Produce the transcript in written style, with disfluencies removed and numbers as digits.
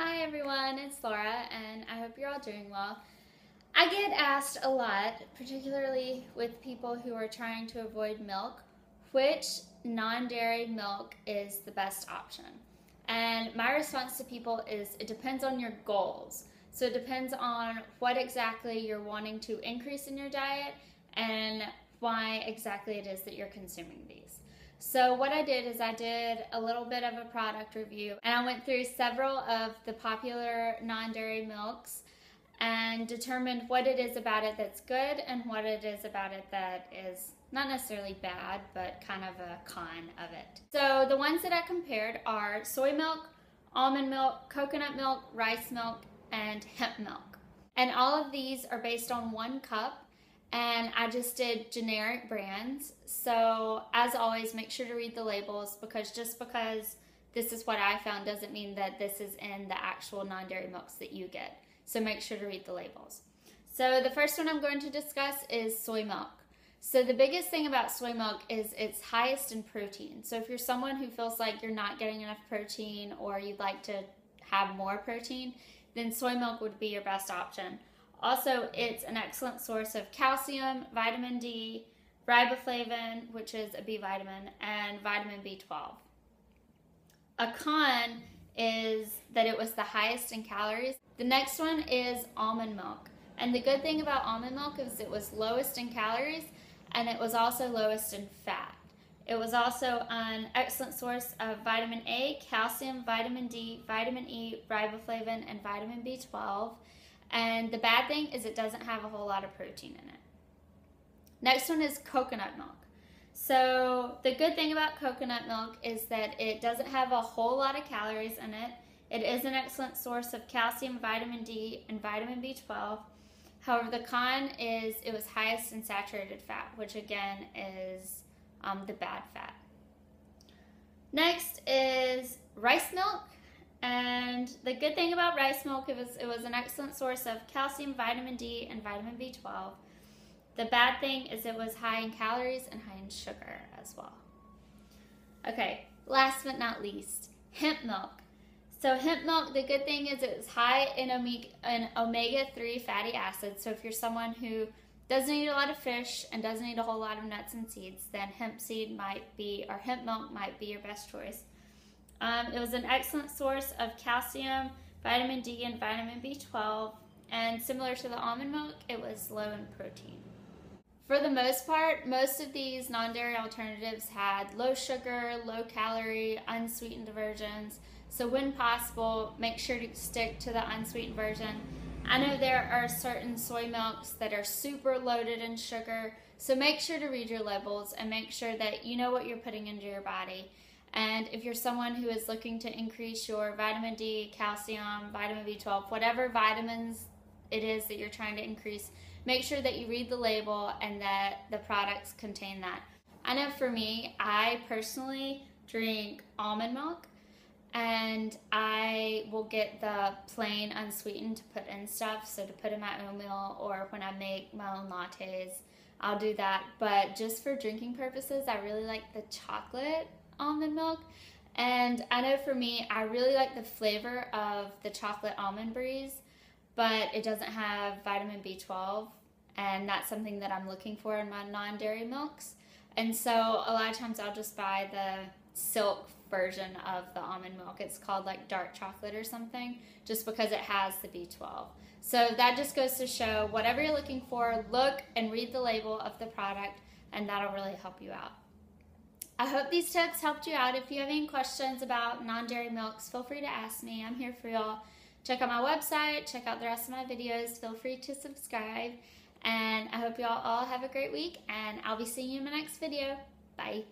Hi everyone, it's Laura and I hope you're all doing well. I get asked a lot, particularly with people who are trying to avoid milk, which non-dairy milk is the best option. And my response to people is it depends on your goals. So it depends on what exactly you're wanting to increase in your diet and why exactly it is that you're consuming these. So what I did is I did a little bit of a product review and I went through several of the popular non-dairy milks and determined what it is about it that's good and what it is about it that is not necessarily bad, but kind of a con of it. So the ones that I compared are soy milk, almond milk, coconut milk, rice milk, and hemp milk. And all of these are based on 1 cup. And I just did generic brands. So as always, make sure to read the labels, because just because this is what I found doesn't mean that this is in the actual non-dairy milks that you get. So make sure to read the labels. So the first one I'm going to discuss is soy milk. So the biggest thing about soy milk is it's highest in protein. So if you're someone who feels like you're not getting enough protein or you'd like to have more protein, then soy milk would be your best option. Also, it's an excellent source of calcium, vitamin D, riboflavin, which is a B vitamin, and vitamin B12. A con is that it was the highest in calories. The next one is almond milk. And the good thing about almond milk is it was lowest in calories and it was also lowest in fat. It was also an excellent source of vitamin A, calcium, vitamin D, vitamin E, riboflavin, and vitamin B12. And the bad thing is it doesn't have a whole lot of protein in it. Next one is coconut milk. So the good thing about coconut milk is that it doesn't have a whole lot of calories in it. It is an excellent source of calcium, vitamin D, and vitamin B12. However, the con is it was highest in saturated fat, which again is the bad fat. Next is rice milk. And the good thing about rice milk, it was an excellent source of calcium, vitamin D, and vitamin B12. The bad thing is it was high in calories and high in sugar as well. Okay, last but not least, hemp milk. So hemp milk, the good thing is it's high in omega-3 fatty acids. So if you're someone who doesn't eat a lot of fish and doesn't eat a whole lot of nuts and seeds, then hemp milk might be your best choice. It was an excellent source of calcium, vitamin D, and vitamin B12, and similar to the almond milk, it was low in protein. For the most part, most of these non-dairy alternatives had low sugar, low calorie, unsweetened versions, so when possible, make sure to stick to the unsweetened version. I know there are certain soy milks that are super loaded in sugar, so make sure to read your labels and make sure that you know what you're putting into your body. And if you're someone who is looking to increase your vitamin D, calcium, vitamin B12, whatever vitamins it is that you're trying to increase, make sure that you read the label and that the products contain that. I know for me, I personally drink almond milk and I will get the plain unsweetened to put in stuff, so to put in my oatmeal or when I make my own lattes, I'll do that. But just for drinking purposes, I really like the chocolate almond milk. And I know for me, I really like the flavor of the chocolate almond breeze, but it doesn't have vitamin B12, and that's something that I'm looking for in my non-dairy milks. And so a lot of times I'll just buy the silk version of the almond milk. It's called like dark chocolate or something, just because it has the B12. So that just goes to show, whatever you're looking for, look and read the label of the product, and that'll really help you out. I hope these tips helped you out. If you have any questions about non-dairy milks, feel free to ask me. I'm here for y'all. Check out my website, check out the rest of my videos. Feel free to subscribe. And I hope y'all all have a great week, and I'll be seeing you in my next video. Bye.